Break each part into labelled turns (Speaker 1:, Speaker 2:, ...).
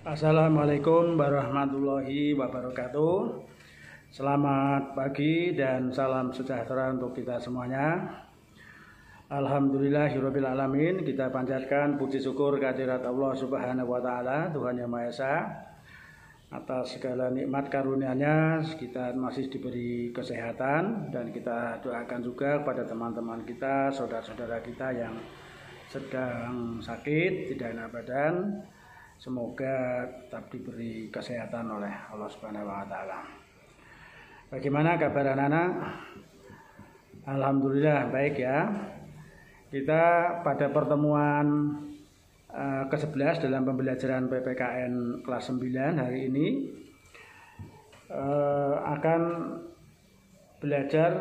Speaker 1: Assalamualaikum warahmatullahi wabarakatuh. Selamat pagi dan salam sejahtera untuk kita semuanya. Alhamdulillahirabbil alamin. Kita panjatkan puji syukur kehadirat Allah Subhanahu wa taala, Tuhan Yang Maha Esa, atas segala nikmat karunia-Nya. Kita masih diberi kesehatan dan kita doakan juga kepada teman-teman kita, saudara-saudara kita yang sedang sakit, tidak enak badan. Semoga tetap diberi kesehatan oleh Allah Subhanahu wa taala. Bagaimana kabar anak-anak? Alhamdulillah baik ya. Kita pada pertemuan ke-11 dalam pembelajaran PPKN kelas 9 hari ini akan belajar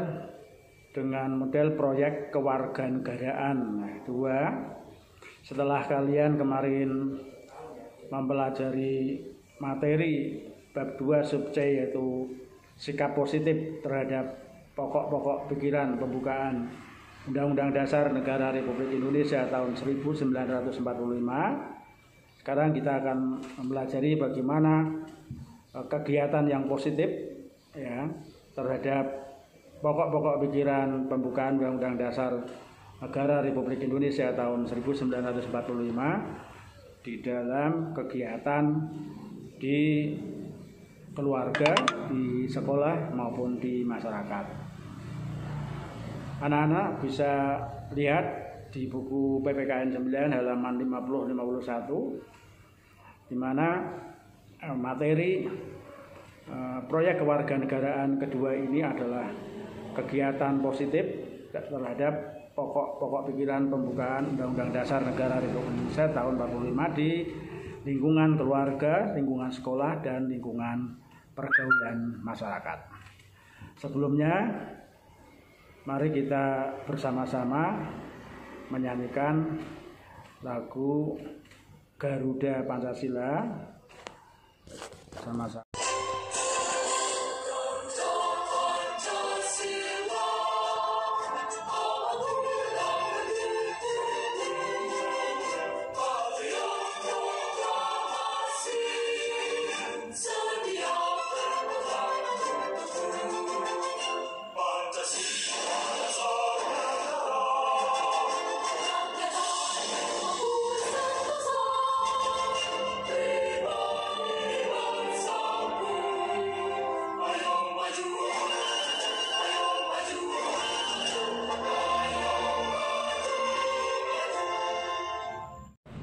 Speaker 1: dengan model proyek kewarganegaraan 2. Setelah kalian kemarin mempelajari materi bab 2 sub C, yaitu sikap positif terhadap pokok-pokok pikiran pembukaan Undang-Undang Dasar Negara Republik Indonesia tahun 1945. Sekarang kita akan mempelajari bagaimana kegiatan yang positif ya terhadap pokok-pokok pikiran pembukaan Undang-Undang Dasar Negara Republik Indonesia tahun 1945 di dalam kegiatan di keluarga, di sekolah maupun di masyarakat. Anak-anak bisa lihat di buku PPKN 9 halaman 50-51 di mana materi proyek kewarganegaraan kedua ini adalah kegiatan positif terhadap pokok-pokok pikiran pembukaan Undang-Undang Dasar Negara Republik Indonesia tahun 45 di lingkungan keluarga, lingkungan sekolah, dan lingkungan pergaulan masyarakat. Sebelumnya, mari kita bersama-sama menyanyikan lagu Garuda Pancasila sama-sama.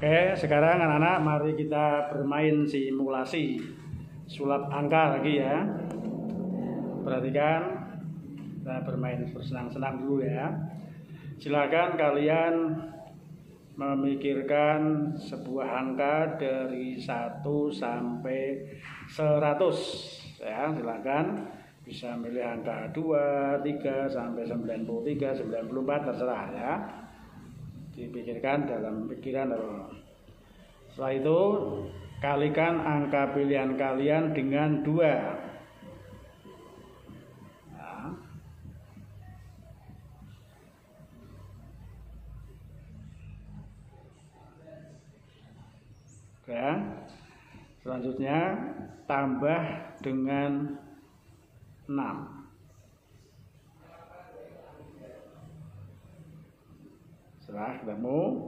Speaker 1: Oke, sekarang anak-anak mari kita bermain simulasi sulap angka lagi ya. Perhatikan, kita bermain bersenang-senang dulu ya. Silakan kalian memikirkan sebuah angka dari 1 sampai 100 ya. Silakan bisa milih angka 2, 3 sampai 93, 94 terserah ya. Dipikirkan dalam pikiran. Setelah itu kalikan angka pilihan kalian dengan 2 nah. Oke. Selanjutnya tambah dengan 6. Setelah ketemu,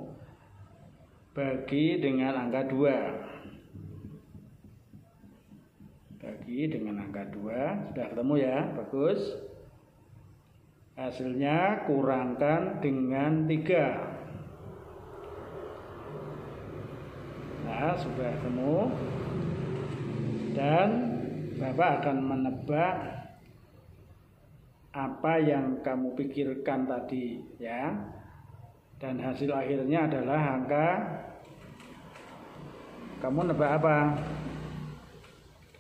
Speaker 1: bagi dengan angka 2. Bagi dengan angka 2. Sudah ketemu ya, bagus. Hasilnya kurangkan dengan 3. Nah, sudah ketemu. Dan Bapak akan menebak apa yang kamu pikirkan tadi ya. Dan hasil akhirnya adalah angka, kamu nebak apa?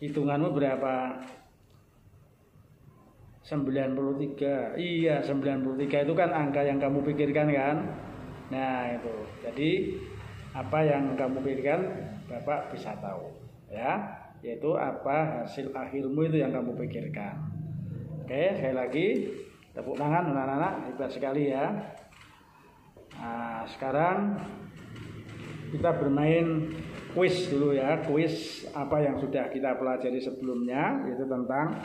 Speaker 1: Hitunganmu berapa? 93. Iya, 93 itu kan angka yang kamu pikirkan kan? Nah, itu. Jadi apa yang kamu pikirkan Bapak bisa tahu ya, yaitu apa hasil akhirmu itu yang kamu pikirkan. Oke, sekali lagi tepuk tangan anak-anak, hebat sekali ya. Nah, sekarang kita bermain kuis dulu ya, kuis apa yang sudah kita pelajari sebelumnya, yaitu tentang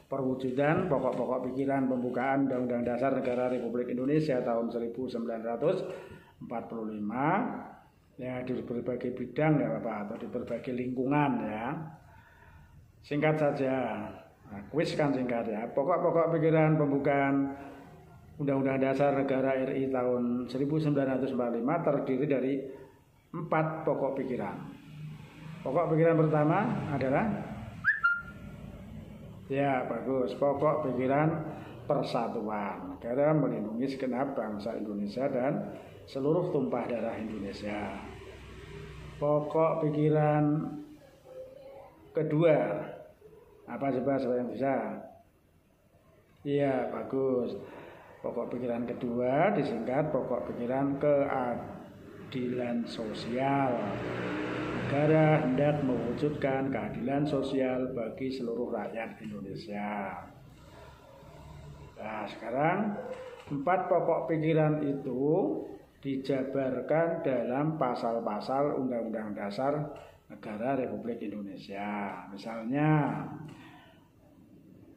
Speaker 1: perwujudan pokok-pokok pikiran pembukaan Undang-Undang Dasar Negara Republik Indonesia tahun 1945 ya, di berbagai bidang ya Bapak, atau di berbagai lingkungan ya. Singkat saja, nah, kuis kan singkat ya. Pokok-pokok pikiran pembukaan Undang-Undang Dasar Negara RI tahun 1945 terdiri dari 4 pokok pikiran. Pokok pikiran pertama adalah, ya bagus, pokok pikiran persatuan. Negara melindungi segenap bangsa Indonesia dan seluruh tumpah darah Indonesia. Pokok pikiran kedua, apa coba yang bisa? Iya bagus. Pokok pikiran kedua disingkat pokok pikiran keadilan sosial. Negara hendak mewujudkan keadilan sosial bagi seluruh rakyat Indonesia. Nah sekarang 4 pokok pikiran itu dijabarkan dalam pasal-pasal Undang-Undang Dasar Negara Republik Indonesia. Misalnya,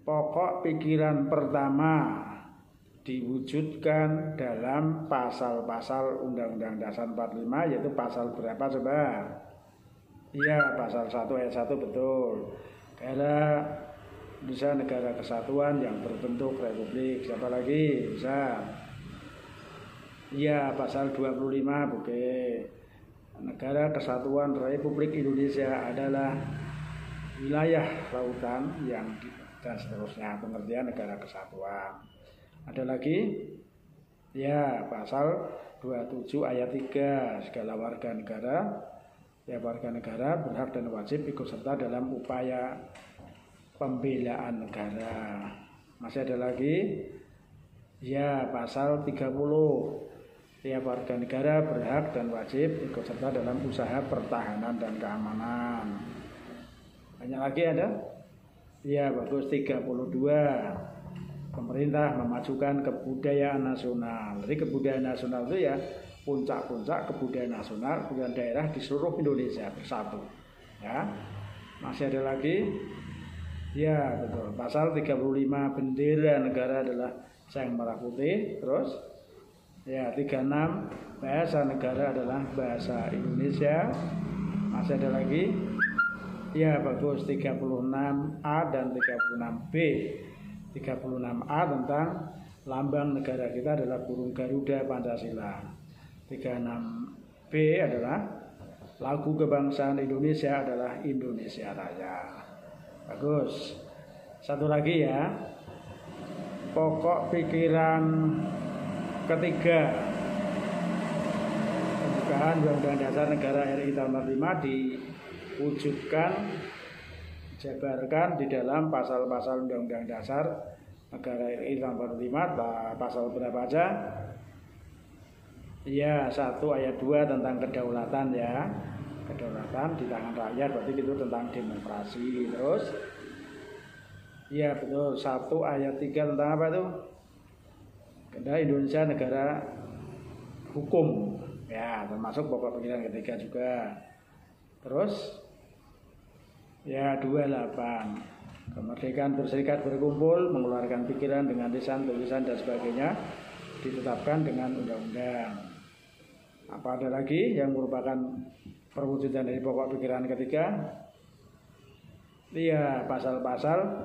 Speaker 1: pokok pikiran pertama diwujudkan dalam pasal-pasal Undang-Undang Dasar 45, yaitu pasal berapa coba? Iya, pasal 1 ayat 1 betul. Negara bisa negara kesatuan yang berbentuk republik. Siapa lagi? Bisa. Iya, pasal 25 oke. Negara Kesatuan Republik Indonesia adalah wilayah lautan yang dan seterusnya, pengertian negara kesatuan. Ada lagi? Ya, pasal 27 ayat 3, segala warga negara berhak dan wajib ikut serta dalam upaya pembelaan negara. Masih ada lagi? Ya, pasal 30, tiap warga negara berhak dan wajib ikut serta dalam usaha pertahanan dan keamanan. Banyak lagi ada? Ya, bagus. 32, pemerintah memajukan kebudayaan nasional. Jadi kebudayaan nasional itu ya puncak-puncak kebudayaan nasional, kebudayaan daerah di seluruh Indonesia bersatu. Ya, masih ada lagi? Ya, betul. Pasal 35, bendera negara adalah sang merah putih. Terus, ya 36, bahasa negara adalah bahasa Indonesia. Masih ada lagi? Ya, bagus. 36A dan 36B. 36A tentang lambang negara kita adalah burung Garuda Pancasila. 36B adalah lagu kebangsaan Indonesia adalah Indonesia Raya. Bagus. Satu lagi ya. Pokok pikiran ketiga, pembukaan Undang-Undang Dasar Negara RI tahun 45 diwujudkan, dijabarkan di dalam pasal-pasal Undang-Undang Dasar Negara RI tahun 45. Pasal berapa aja? Ya, 1 ayat 2 tentang kedaulatan ya. Kedaulatan di tangan rakyat, berarti itu tentang demokrasi. Terus, ya betul, 1 ayat 3 tentang apa itu? Karena Indonesia negara hukum. Ya, termasuk pokok pikiran ketiga juga. Terus, ya 28, kemerdekaan berserikat berkumpul, mengeluarkan pikiran dengan lisan, tulisan dan sebagainya ditetapkan dengan undang-undang. Apa ada lagi yang merupakan perwujudan dari pokok pikiran ketiga? Iya, pasal-pasal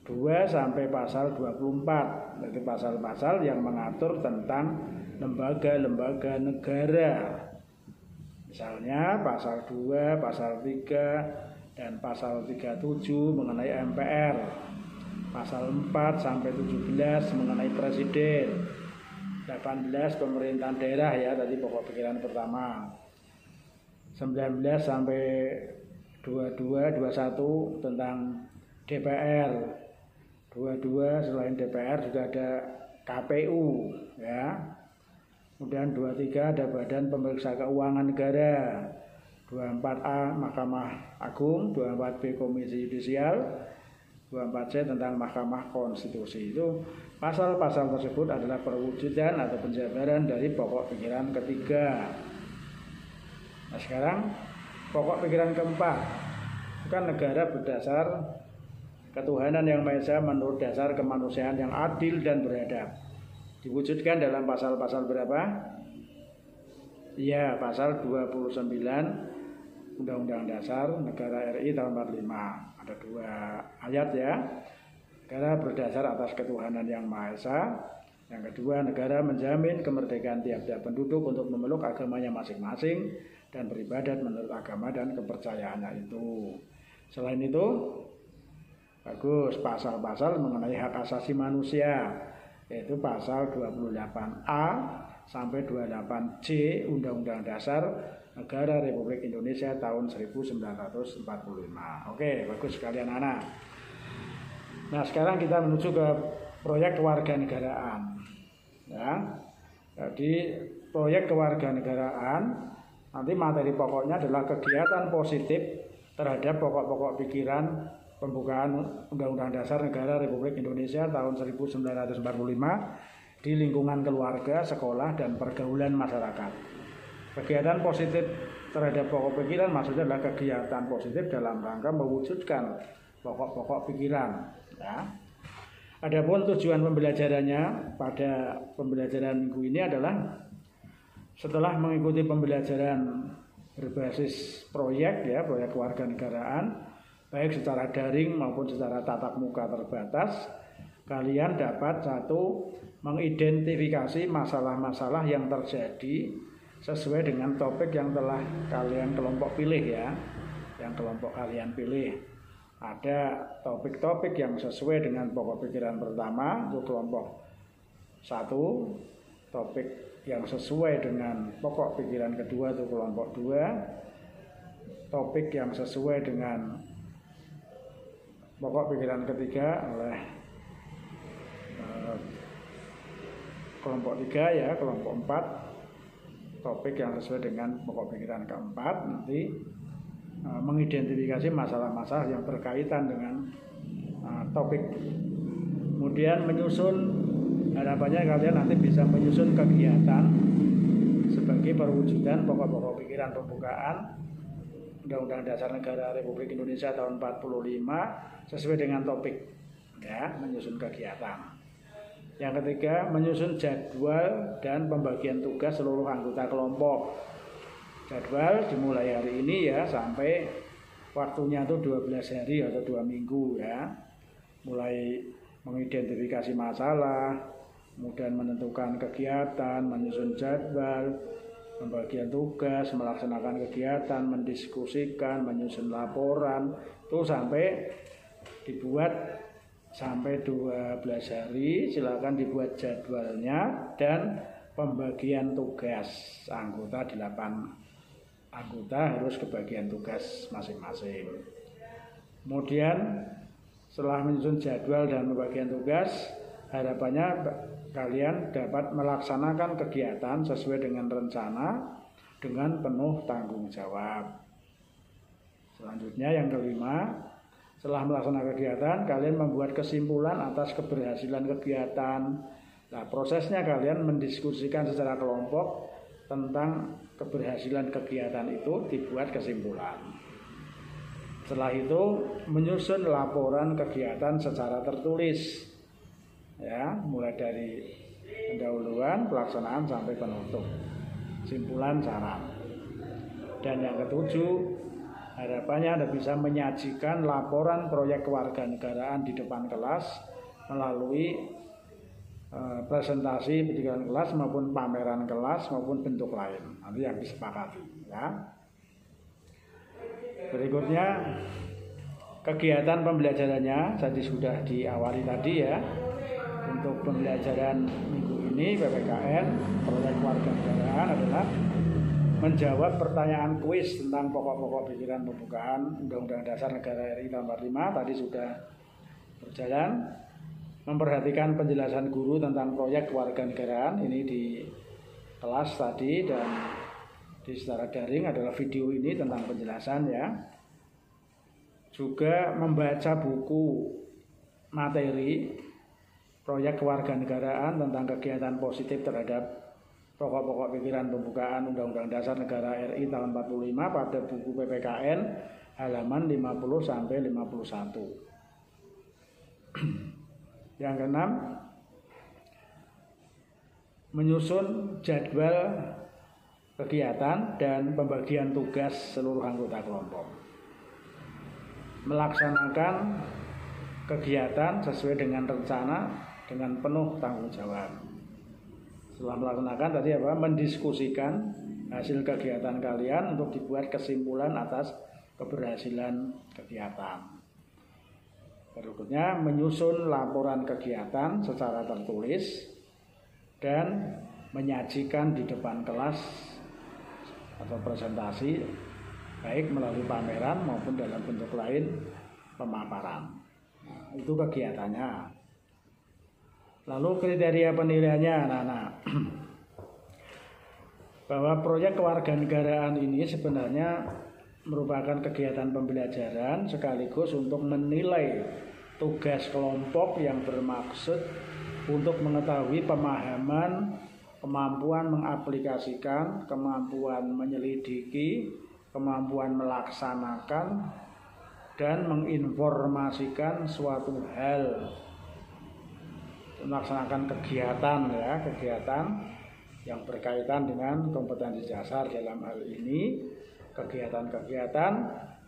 Speaker 1: 2 sampai pasal 24. Itu pasal-pasal yang mengatur tentang lembaga-lembaga negara. Misalnya pasal 2, pasal 3 dan pasal 37 mengenai MPR. Pasal 4 sampai 17 mengenai presiden. 18 pemerintahan daerah ya, tadi pokok pikiran pertama. 19 sampai 22, 21 tentang DPR. 22 selain DPR juga ada KPU ya. Kemudian 23 ada Badan Pemeriksa Keuangan Negara. 24A Mahkamah Agung, 24B Komisi Yudisial, 24C tentang Mahkamah Konstitusi. Itu pasal-pasal tersebut adalah perwujudan atau penjabaran dari pokok pikiran ketiga. Nah sekarang pokok pikiran keempat, bukan negara berdasar ketuhanan yang Maha Esa menurut dasar kemanusiaan yang adil dan beradab. Diwujudkan dalam pasal-pasal berapa? Ya, pasal 29 Undang-Undang Dasar Negara RI tahun 45. Ada 2 ayat ya. Negara berdasar atas ketuhanan yang Maha Esa. Yang kedua, negara menjamin kemerdekaan tiap-tiap penduduk untuk memeluk agamanya masing-masing dan beribadat menurut agama dan kepercayaannya itu. Selain itu, bagus pasal-pasal mengenai hak asasi manusia, yaitu pasal 28A sampai 28C Undang-Undang Dasar Negara Republik Indonesia tahun 1945. Oke, bagus sekalian anak. Nah, sekarang kita menuju ke proyek kewarganegaraan. Ya. Jadi proyek kewarganegaraan nanti materi pokoknya adalah kegiatan positif terhadap pokok-pokok pikiran pembukaan Undang-Undang Dasar Negara Republik Indonesia tahun 1945 di lingkungan keluarga, sekolah, dan pergaulan masyarakat. Kegiatan positif terhadap pokok pikiran maksudnya adalah kegiatan positif dalam rangka mewujudkan pokok-pokok pikiran. Ya. Adapun tujuan pembelajarannya pada pembelajaran minggu ini adalah setelah mengikuti pembelajaran berbasis proyek ya, proyek kewarganegaraan, baik secara daring maupun secara tatap muka terbatas, kalian dapat satu mengidentifikasi masalah-masalah yang terjadi sesuai dengan topik yang telah kalian kelompok pilih ya, yang kelompok kalian pilih. Ada topik-topik yang sesuai dengan pokok pikiran pertama untuk kelompok 1, topik yang sesuai dengan pokok pikiran kedua untuk kelompok 2, topik yang sesuai dengan pokok pikiran ketiga oleh kelompok 3 ya, kelompok 4, topik yang sesuai dengan pokok pikiran keempat. Nanti mengidentifikasi masalah-masalah yang berkaitan dengan topik. Kemudian menyusun, harapannya kalian nanti bisa menyusun kegiatan sebagai perwujudan pokok-pokok pikiran pembukaan Undang-Undang Dasar Negara Republik Indonesia tahun 45 sesuai dengan topik ya, menyusun kegiatan. Yang ketiga, menyusun jadwal dan pembagian tugas seluruh anggota kelompok. Jadwal dimulai hari ini ya sampai waktunya itu 12 hari atau 2 minggu ya. Mulai mengidentifikasi masalah, kemudian menentukan kegiatan, menyusun jadwal, pembagian tugas, melaksanakan kegiatan, mendiskusikan, menyusun laporan, itu sampai dibuat sampai 12 hari. Silakan dibuat jadwalnya dan pembagian tugas anggota 8 anggota harus kebagian tugas masing-masing. Kemudian setelah menyusun jadwal dan pembagian tugas, harapannya kalian dapat melaksanakan kegiatan sesuai dengan rencana dengan penuh tanggung jawab. Selanjutnya yang kelima, setelah melaksanakan kegiatan, kalian membuat kesimpulan atas keberhasilan kegiatan. Nah, prosesnya kalian mendiskusikan secara kelompok tentang keberhasilan kegiatan itu, dibuat kesimpulan. Setelah itu menyusun laporan kegiatan secara tertulis ya, mulai dari pendahuluan, pelaksanaan sampai penutup, simpulan, saran. Dan yang ketujuh, harapannya Anda bisa menyajikan laporan proyek kewarganegaraan di depan kelas melalui presentasi pendidikan kelas maupun pameran kelas maupun bentuk lain nanti yang disepakati ya. Berikutnya kegiatan pembelajarannya jadi sudah diawali tadi ya. Untuk pembelajaran minggu ini PPKN proyek kewarganegaraan adalah menjawab pertanyaan kuis tentang pokok-pokok pikiran pembukaan Undang-Undang Dasar Negara RI tahun 45 tadi sudah berjalan. Memperhatikan penjelasan guru tentang proyek kewarganegaraan ini di kelas tadi, dan di secara daring adalah video ini tentang penjelasan ya. Juga membaca buku materi proyek kewarganegaraan tentang kegiatan positif terhadap pokok-pokok pikiran pembukaan Undang-Undang Dasar Negara RI tahun 45 pada buku PPKN halaman 50 sampai 51. Yang keenam, menyusun jadwal kegiatan dan pembagian tugas seluruh anggota kelompok. Melaksanakan kegiatan sesuai dengan rencana dengan penuh tanggung jawab. Setelah melaksanakan tadi mendiskusikan hasil kegiatan kalian untuk dibuat kesimpulan atas keberhasilan kegiatan. Berikutnya, menyusun laporan kegiatan secara tertulis dan menyajikan di depan kelas atau presentasi, baik melalui pameran maupun dalam bentuk lain pemaparan. Nah, itu kegiatannya. Lalu kriteria penilaiannya, anak-anak. Bahwa proyek kewarganegaraan ini sebenarnya merupakan kegiatan pembelajaran sekaligus untuk menilai tugas kelompok yang bermaksud untuk mengetahui pemahaman, kemampuan mengaplikasikan, kemampuan menyelidiki, kemampuan melaksanakan, dan menginformasikan suatu hal, melaksanakan kegiatan yang berkaitan dengan kompetensi dasar. Dalam hal ini kegiatan-kegiatan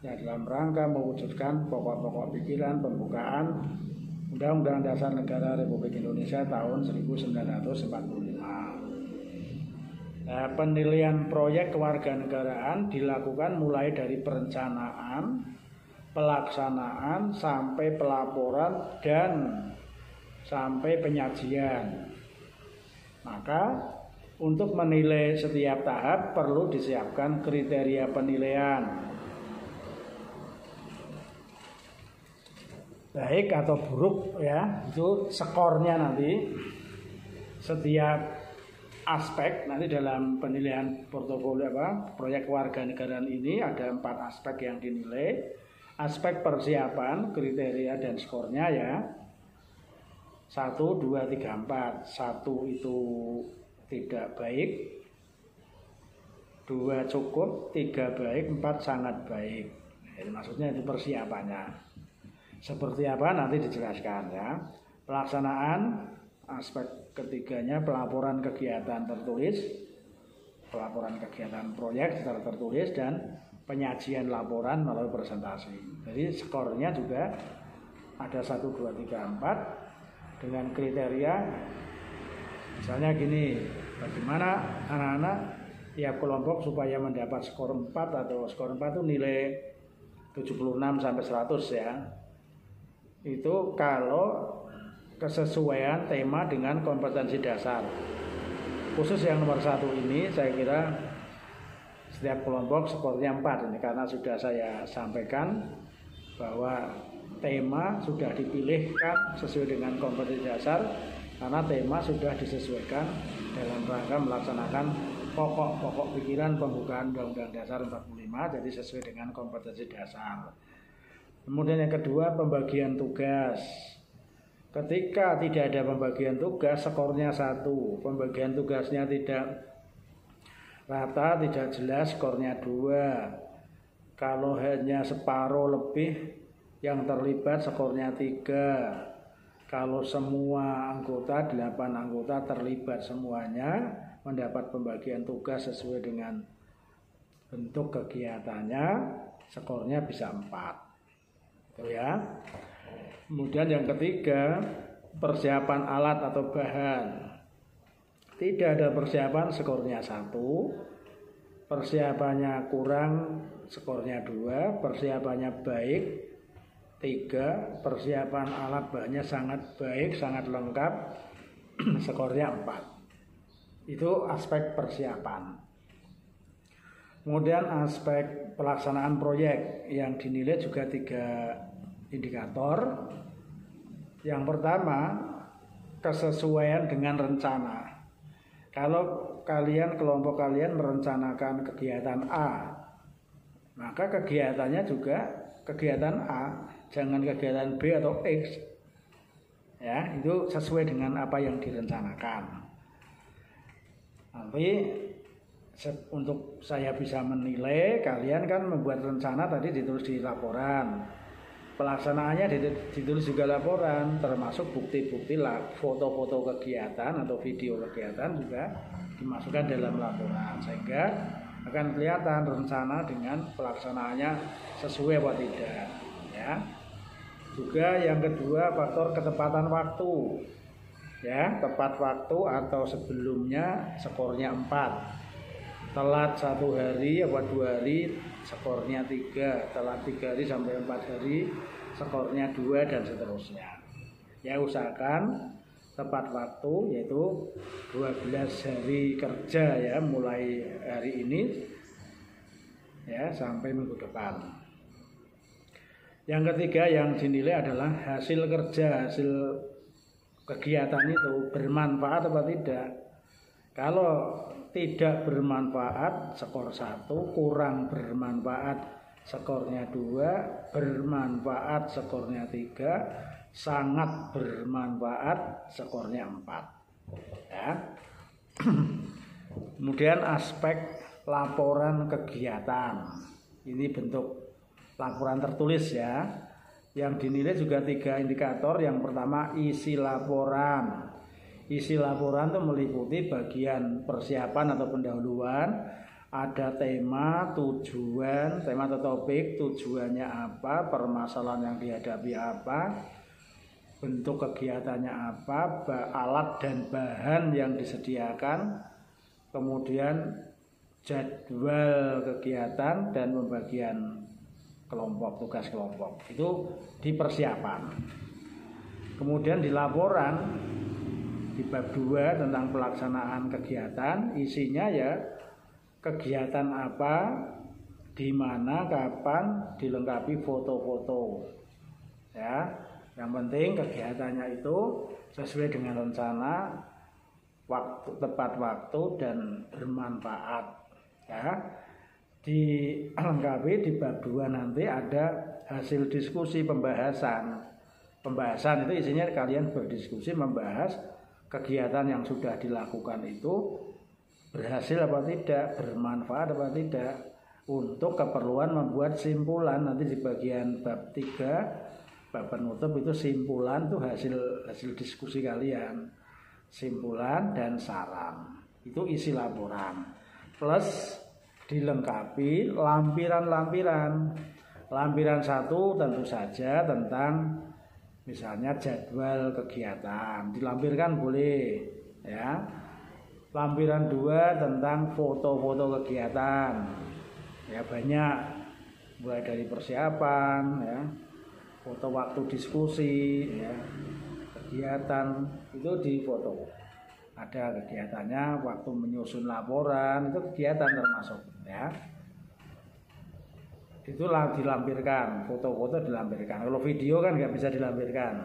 Speaker 1: yang dalam rangka mewujudkan pokok-pokok pikiran pembukaan Undang-Undang Dasar Negara Republik Indonesia tahun 1945. Nah, penilaian proyek kewarganegaraan dilakukan mulai dari perencanaan, pelaksanaan, sampai pelaporan, dan sampai penyajian. Maka untuk menilai setiap tahap perlu disiapkan kriteria penilaian, baik atau buruk ya. Itu skornya nanti setiap aspek. Nanti dalam penilaian portofolio proyek kewarganegaraan ini ada 4 aspek yang dinilai. Aspek persiapan, kriteria dan skornya ya. 1, 2, 3, 4. 1 itu tidak baik, 2 cukup, 3 baik, 4 sangat baik. Jadi maksudnya itu persiapannya. Seperti apa nanti dijelaskan ya. Pelaksanaan, aspek ketiganya pelaporan kegiatan tertulis, pelaporan kegiatan proyek secara tertulis, dan penyajian laporan melalui presentasi. Jadi skornya juga ada 1, 2, 3, 4 dengan kriteria. Misalnya gini, bagaimana anak-anak tiap kelompok supaya mendapat skor 4 atau skor 4 itu nilai 76 sampai 100 ya. Itu kalau kesesuaian tema dengan kompetensi dasar. Khusus yang nomor 1 ini saya kira setiap kelompok skornya 4 ini, karena sudah saya sampaikan bahwa tema sudah dipilihkan sesuai dengan kompetensi dasar, karena tema sudah disesuaikan dalam rangka melaksanakan pokok-pokok pikiran pembukaan Undang-Undang Dasar 45, jadi sesuai dengan kompetensi dasar. Kemudian yang kedua, pembagian tugas. Ketika tidak ada pembagian tugas, skornya 1. Pembagian tugasnya tidak rata, tidak jelas, skornya 2. Kalau hanya separuh lebih yang terlibat, skornya 3. Kalau semua anggota, 8 anggota terlibat semuanya, mendapat pembagian tugas sesuai dengan bentuk kegiatannya, skornya bisa 4. Itu ya. Kemudian yang ketiga, persiapan alat atau bahan. Tidak ada persiapan, skornya 1. Persiapannya kurang, skornya 2. Persiapannya baik, 3. Persiapan alat bahannya sangat baik, sangat lengkap, skornya 4. Itu aspek persiapan. Kemudian aspek pelaksanaan proyek yang dinilai juga 3 indikator. Yang pertama, kesesuaian dengan rencana. Kalau kelompok kalian merencanakan kegiatan A, maka kegiatannya juga kegiatan A, jangan kegiatan B atau X. Ya, itu sesuai dengan apa yang direncanakan. Nanti untuk saya bisa menilai, kalian kan membuat rencana tadi ditulis di laporan, pelaksanaannya ditulis juga laporan, termasuk bukti-bukti foto-foto kegiatan atau video kegiatan juga dimasukkan dalam laporan, sehingga akan kelihatan rencana dengan pelaksanaannya sesuai atau tidak, ya. Juga yang kedua, faktor ketepatan waktu, ya. Tepat waktu atau sebelumnya skornya 4, telat 1 hari atau 2 hari skornya 3, telat 3 hari sampai 4 hari skornya 2, dan seterusnya. Ya, usahakan tepat waktu, yaitu 12 hari kerja, ya, mulai hari ini, ya, sampai minggu depan. Yang ketiga yang dinilai adalah hasil kerja, hasil kegiatan itu bermanfaat atau tidak. Kalau tidak bermanfaat skor 1, kurang bermanfaat skornya 2, bermanfaat skornya 3, sangat bermanfaat skornya 4, ya. Kemudian aspek laporan kegiatan, ini bentuk laporan tertulis, ya. Yang dinilai juga 3 indikator. Yang pertama, isi laporan. Isi laporan itu meliputi bagian persiapan atau pendahuluan, ada tema, tujuan, tema atau topik, tujuannya apa, permasalahan yang dihadapi apa, bentuk kegiatannya apa, alat dan bahan yang disediakan, kemudian jadwal kegiatan dan pembagian kelompok, tugas kelompok. Itu di persiapan. Kemudian di laporan, di bab 2 tentang pelaksanaan kegiatan, isinya ya kegiatan apa, di mana, kapan, dilengkapi foto-foto, ya. Yang penting kegiatannya itu sesuai dengan rencana, tepat waktu dan bermanfaat, ya. Dilengkapi di bab 2 nanti ada hasil diskusi pembahasan. Pembahasan itu isinya kalian berdiskusi membahas kegiatan yang sudah dilakukan itu berhasil apa tidak, bermanfaat apa tidak, untuk keperluan membuat simpulan. Nanti di bagian bab 3, bab penutup, itu simpulan, tuh hasil diskusi kalian, simpulan dan saran. Itu isi laporan. Plus dilengkapi lampiran-lampiran. Lampiran 1 tentu saja tentang misalnya jadwal kegiatan, dilampirkan boleh, ya. Lampiran 2 tentang foto-foto kegiatan, ya, banyak, mulai dari persiapan, ya, foto waktu diskusi, ya, kegiatan itu difoto. Ada kegiatannya, waktu menyusun laporan, itu kegiatan termasuk, ya. Itulah dilampirkan, foto-foto dilampirkan. Kalau video kan nggak bisa dilampirkan.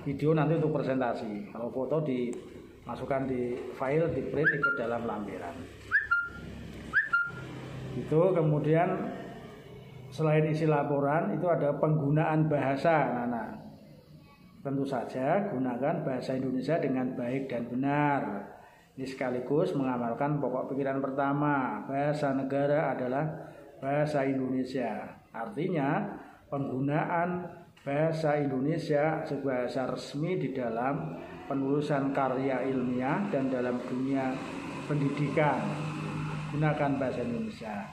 Speaker 1: Video nanti untuk presentasi. Kalau foto dimasukkan di file, di print, ikut dalam lampiran. Itu kemudian selain isi laporan itu ada penggunaan bahasa. Nah, tentu saja gunakan bahasa Indonesia dengan baik dan benar. Ini sekaligus mengamalkan pokok pikiran pertama, bahasa negara adalah bahasa Indonesia. Artinya penggunaan bahasa Indonesia sebagai bahasa resmi di dalam penulisan karya ilmiah dan dalam dunia pendidikan. Gunakan bahasa Indonesia.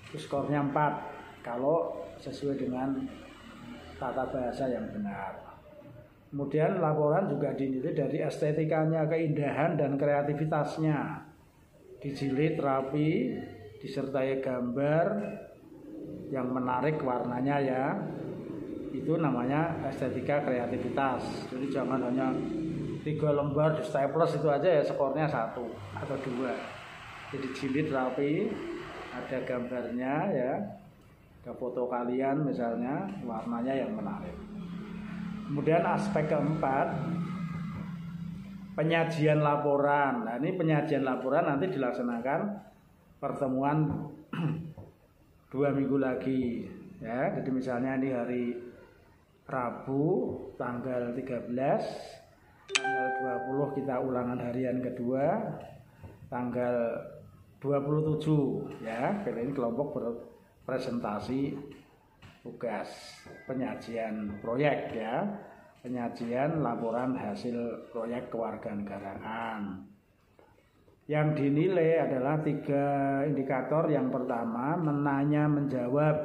Speaker 1: Itu skornya 4 kalau sesuai dengan tata bahasa yang benar. Kemudian laporan juga dinilai dari estetikanya, keindahan dan kreativitasnya. Dijilid rapi, disertai gambar yang menarik warnanya, ya. Itu namanya estetika kreativitas. Jadi jangan hanya 3 lembar di staples itu aja, ya, skornya 1 atau 2. Jadi jilid rapi, ada gambarnya, ya, ada foto kalian misalnya, warnanya yang menarik. Kemudian aspek keempat, penyajian laporan. Nah, ini penyajian laporan nanti dilaksanakan pertemuan 2 minggu lagi, ya. Jadi misalnya ini hari Rabu tanggal 13, tanggal 20 kita ulangan harian kedua, tanggal 27 ya. Ini kelompok berpresentasi tugas penyajian proyek ya. Penyajian laporan hasil proyek kewarganegaraan. Yang dinilai adalah 3 indikator. Yang pertama, menanya menjawab.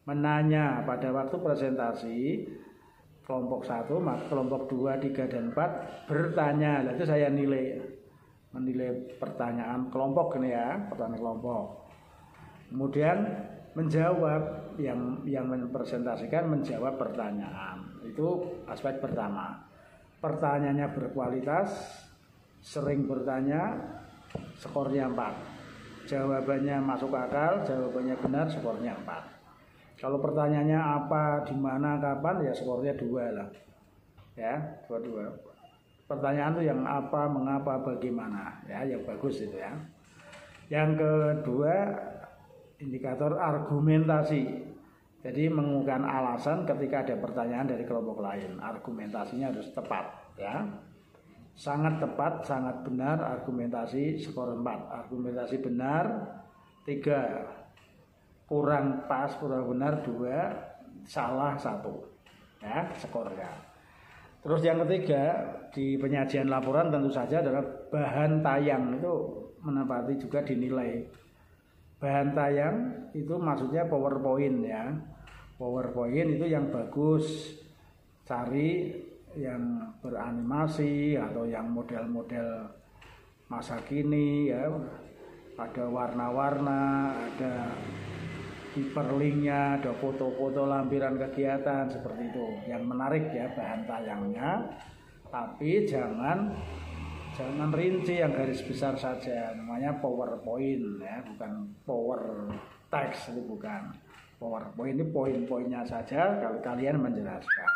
Speaker 1: Menanya pada waktu presentasi kelompok 1, kelompok 2, 3, dan 4 bertanya. Nah, itu saya menilai pertanyaan kelompok ini ya, pertanyaan kelompok. Kemudian menjawab, yang mempresentasikan menjawab pertanyaan. Itu aspek pertama. Pertanyaannya berkualitas, sering bertanya, skornya 4. Jawabannya masuk akal, jawabannya benar, skornya 4. Kalau pertanyaannya apa, di mana, kapan, ya skornya 2 lah. Ya, 2. Pertanyaan itu yang apa, mengapa, bagaimana, ya, yang bagus itu ya. Yang kedua, indikator argumentasi. Jadi mengungkapkan alasan ketika ada pertanyaan dari kelompok lain. Argumentasinya harus tepat ya. Sangat tepat, sangat benar argumentasi, skor 4. Argumentasi benar 3. Kurang pas, kurang benar 2. Salah 1. Ya, skornya. Terus yang ketiga, di penyajian laporan tentu saja adalah bahan tayang. Itu menempati juga dinilai. Bahan tayang itu maksudnya PowerPoint ya. PowerPoint itu yang bagus. Cari yang beranimasi atau yang model-model masa kini ya. Ada warna-warna, ada hiperlinknya, ada foto-foto lampiran kegiatan seperti itu. Yang menarik ya bahan tayangnya. Tapi jangan rinci yang garis besar saja, namanya PowerPoint ya, bukan power text, itu bukan. PowerPoint ini poin-poinnya saja, kalau kalian menjelaskan.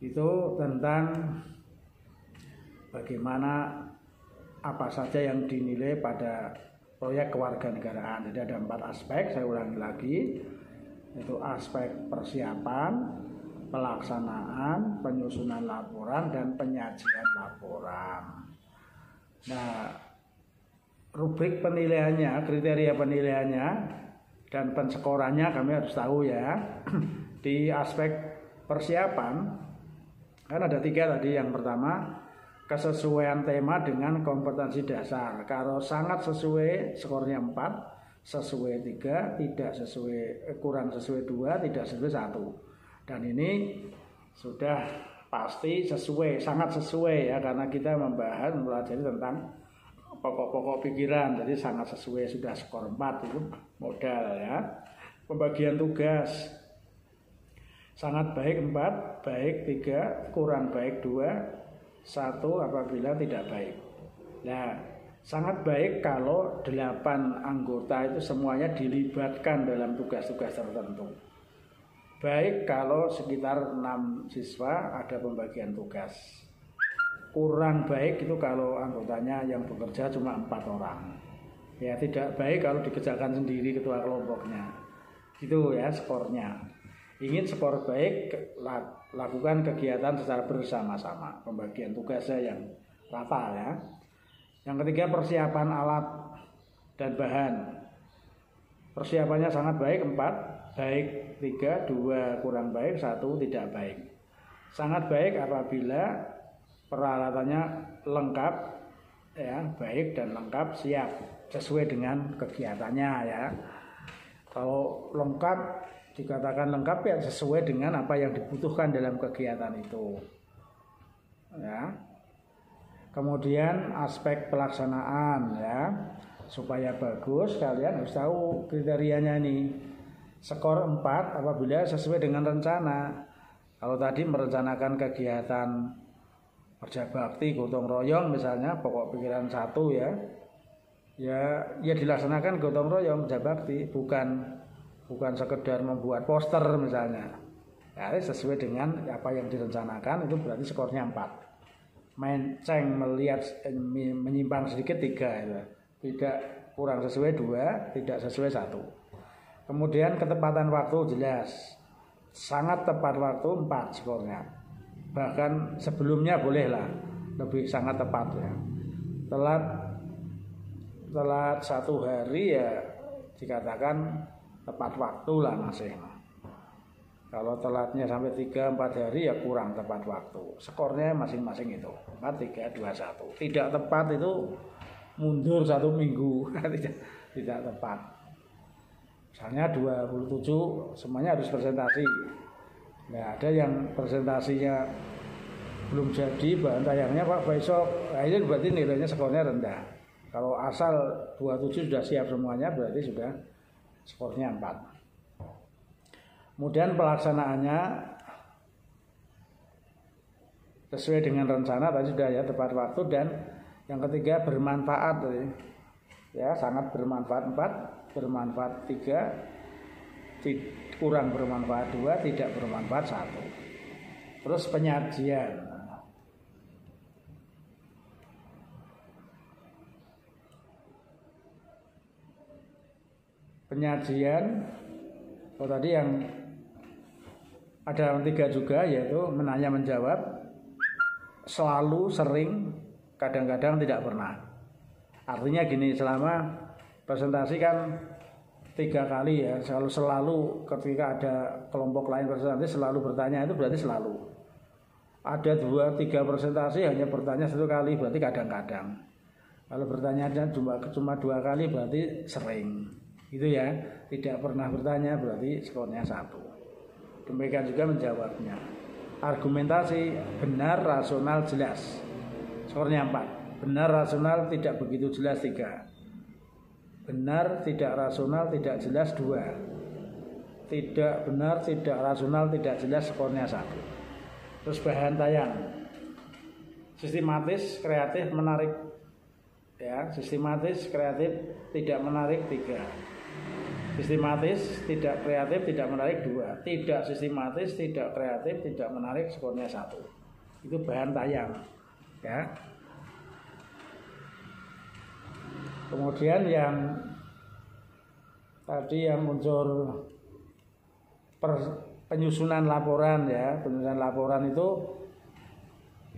Speaker 1: Itu tentang bagaimana apa saja yang dinilai pada proyek kewarganegaraan. Jadi ada 4 aspek, saya ulangi lagi. Itu aspek persiapan, pelaksanaan, penyusunan laporan, dan penyajian laporan. Nah, rubrik penilaiannya, kriteria penilaiannya, dan penskorannya kami harus tahu ya. Di aspek persiapan, kan ada 3 tadi. Yang pertama, kesesuaian tema dengan kompetensi dasar. Kalau sangat sesuai, skornya 4, sesuai 3, tidak sesuai, kurang sesuai 2, tidak sesuai 1. Dan ini sudah pasti sesuai, sangat sesuai ya, karena kita mempelajari tentang pokok-pokok pikiran. Jadi sangat sesuai, sudah skor 4 itu modal ya. Pembagian tugas sangat baik 4, baik 3, kurang baik 2, 1 apabila tidak baik. Nah, sangat baik kalau 8 anggota itu semuanya dilibatkan dalam tugas-tugas tertentu. Baik kalau sekitar 6 siswa ada pembagian tugas. Kurang baik itu kalau anggotanya yang bekerja cuma 4 orang. Ya, tidak baik kalau dikerjakan sendiri ketua kelompoknya. Gitu ya skornya. Ingin skor baik, lakukan kegiatan secara bersama-sama. Pembagian tugasnya yang rata ya. Yang ketiga, persiapan alat dan bahan. Persiapannya sangat baik 4. Baik 3, 2 kurang baik, 1 tidak baik. Sangat baik apabila peralatannya lengkap ya, baik dan lengkap, siap sesuai dengan kegiatannya ya. Kalau lengkap, dikatakan lengkap ya sesuai dengan apa yang dibutuhkan dalam kegiatan itu ya. Kemudian aspek pelaksanaan ya, supaya bagus kalian harus tahu kriterianya nih. Skor 4 apabila sesuai dengan rencana. Kalau tadi merencanakan kegiatan kerja bakti, gotong royong misalnya, pokok pikiran 1 ya dilaksanakan gotong royong kerja bakti, bukan sekedar membuat poster misalnya. Ya, sesuai dengan apa yang direncanakan, itu berarti skornya 4. Menceng, melihat, menyimpang sedikit 3 ya. Tidak, kurang sesuai 2, tidak sesuai 1. Kemudian ketepatan waktu jelas, sangat tepat waktu 4 skornya. Bahkan sebelumnya bolehlah lebih sangat tepat ya. telat 1 hari ya dikatakan tepat waktu lah masih. Kalau telatnya sampai 3-4 hari ya kurang tepat waktu. Skornya masing-masing itu 4-3-2-1. Tidak tepat itu mundur 1 minggu. tidak tepat. Misalnya 27 semuanya harus presentasi. Nah, ada yang presentasinya belum jadi, bahan tayangnya Pak besok. Nah, ini berarti nilainya skornya rendah. Kalau asal 27 sudah siap semuanya berarti sudah skornya 4. Kemudian pelaksanaannya sesuai dengan rencana tadi sudah ya, tepat waktu, dan yang ketiga bermanfaat ya, sangat bermanfaat. 4, bermanfaat 3, kurang bermanfaat 2, tidak bermanfaat 1. Terus penyajian. Tadi yang ada 3 juga, yaitu menanya menjawab, selalu, sering, kadang-kadang, tidak pernah. Artinya gini, selama presentasi kan 3 kali ya, selalu ketika ada kelompok lain presentasi selalu bertanya, itu berarti selalu. Ada 2-3 presentasi hanya bertanya 1 kali, berarti kadang-kadang. Kalau bertanya cuma 2 kali berarti sering. Gitu ya, tidak pernah bertanya berarti skornya 1. Demikian juga menjawabnya. Argumentasi benar, rasional, jelas, skornya 4. Benar, rasional, tidak begitu jelas 3. Benar, tidak rasional, tidak jelas 2. Tidak benar, tidak rasional, tidak jelas, skornya 1. Terus bahan tayang, sistematis, kreatif, menarik ya. Sistematis, kreatif, tidak menarik 3. Sistematis, tidak kreatif, tidak menarik 2. Tidak sistematis, tidak kreatif, tidak menarik, skornya 1. Itu bahan tayang ya. Kemudian yang tadi yang unsur penyusunan laporan ya. Penyusunan laporan itu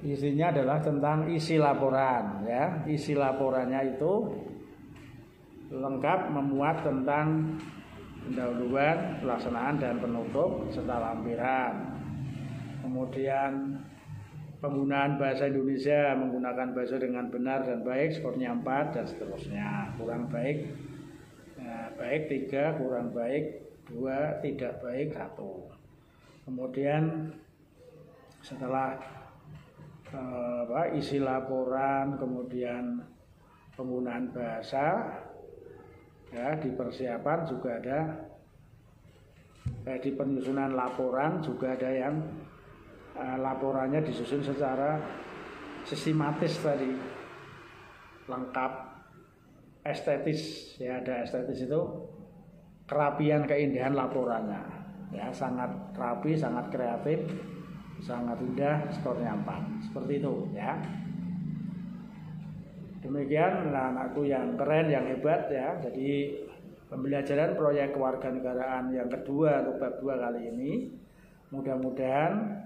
Speaker 1: isinya adalah tentang isi laporan ya. Isi laporannya itu lengkap memuat tentang pendahuluan, pelaksanaan, dan penutup serta lampiran. Kemudian penggunaan bahasa Indonesia, menggunakan bahasa dengan benar dan baik, skornya 4, dan seterusnya. Kurang baik, baik 3, kurang baik 2, tidak baik 1. Kemudian setelah isi laporan, kemudian penggunaan bahasa ya, di persiapan juga ada, di penyusunan laporan juga ada yang laporannya disusun secara sistematis tadi, lengkap, estetis ya. Ada estetis itu kerapian, keindahan laporannya ya, sangat rapi, sangat kreatif, sangat indah, skornya 4. Seperti itu ya. Demikian anakku yang keren, yang hebat ya. Jadi pembelajaran proyek kewarganegaraan yang kedua untuk bab 2 kali ini, mudah-mudahan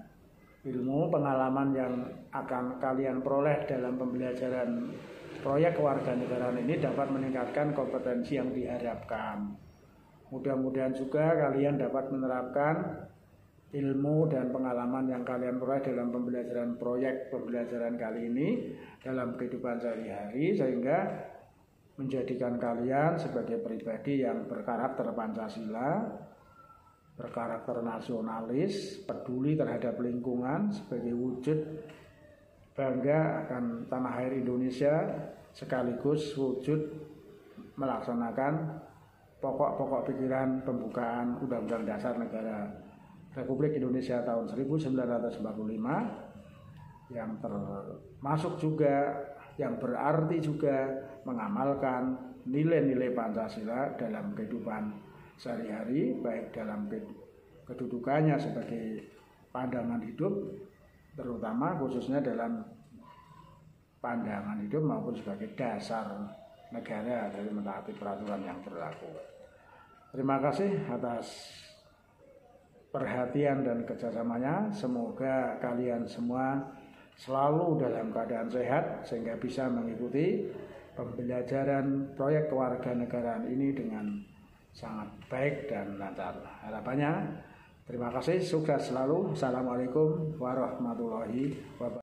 Speaker 1: ilmu pengalaman yang akan kalian peroleh dalam pembelajaran proyek kewarganegaraan ini dapat meningkatkan kompetensi yang diharapkan. Mudah-mudahan juga kalian dapat menerapkan ilmu dan pengalaman yang kalian peroleh dalam pembelajaran proyek pembelajaran kali ini dalam kehidupan sehari-hari, sehingga menjadikan kalian sebagai pribadi yang berkarakter Pancasila, berkarakter nasionalis, peduli terhadap lingkungan sebagai wujud bangga akan tanah air Indonesia, sekaligus wujud melaksanakan pokok-pokok pikiran pembukaan Undang-Undang Dasar Negara Republik Indonesia tahun 1945, yang termasuk juga, yang berarti juga mengamalkan nilai-nilai Pancasila dalam kehidupan sehari-hari, baik dalam kedudukannya sebagai pandangan hidup, terutama khususnya dalam pandangan hidup, maupun sebagai dasar negara dari mentaati peraturan yang berlaku. Terima kasih atas perhatian dan kerjasamanya. Semoga kalian semua selalu dalam keadaan sehat sehingga bisa mengikuti pembelajaran proyek kewarganegaraan ini dengan sangat baik dan lancar. Harapannya, terima kasih, sukses selalu. Assalamualaikum warahmatullahi wabarakatuh.